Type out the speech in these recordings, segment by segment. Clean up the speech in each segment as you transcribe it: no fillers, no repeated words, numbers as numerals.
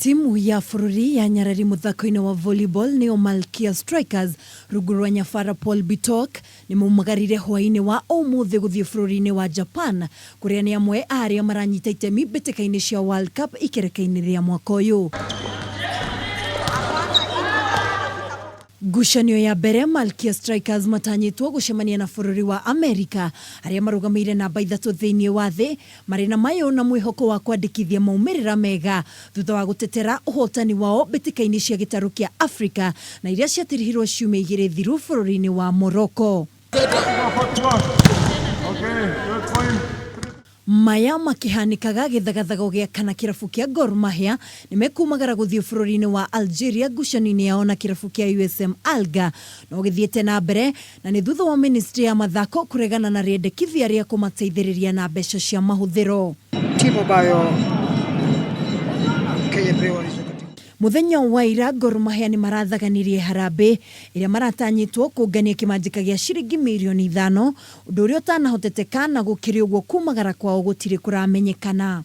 Timu ya bururi ya nyarari muthako-ini wa Volleyball nio Malkia Strikers rungu rwa nyabara Kocha Bitok nimaumagirire hwai wa umuthi guthii bururi-ini wa Japan kuria ni amwe aria maranyita itemi mbitika-ini cia World Cup ikereka-ini ria mwaka uyu. Ngucanio ya mbere Malkia Strikers matanyitwo gucemania na bururi wa Amerika aria marugamire namba 3 thiini wa thi marina mayo na mwihoko wa kwandikithia maumirira mega thutha wa gutetera uhotani wao mbitika-ini cia gitaru kia Afrika na iria ciatirihirwo ciumia 2 thiru bururi-ini wa Morocco. Maya makihanikaga githagathago gia kana kirafu kia Gor Mahia nimekumagara guthii bururi-ini wa Algeria ngucanio yao na kirafu kia USM Alga no githiite na mbere na ni thutha wa ministry ya mathako kuregana na riendekithia ria kumateithiriria na mbeca cia mahuthiro. Timu bayo Muthenya wa ira Gor Mahia ni marathaganirie harambe iria maratanyitwo kungania kimanjika gia ciringi milioni 5 undu uria utanahoteteka na gukiri uguo kumagara kwao gutiri kuramenyekana.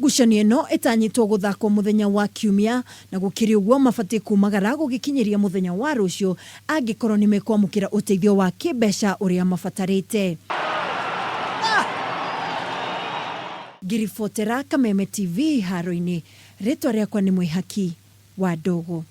Ngucanio ino itanyitwo guthakwo muthenya wa Kiumia na gukiri uguo mabati kumagara gugikinyiria muthenya wa rucio angikorwo ni mekwamukira uteithio wa kimbeca uria mabatarite. Girifotera Kameme TV haro-ini. Ritwa riakwa ni Mwihaki wa Ndogo.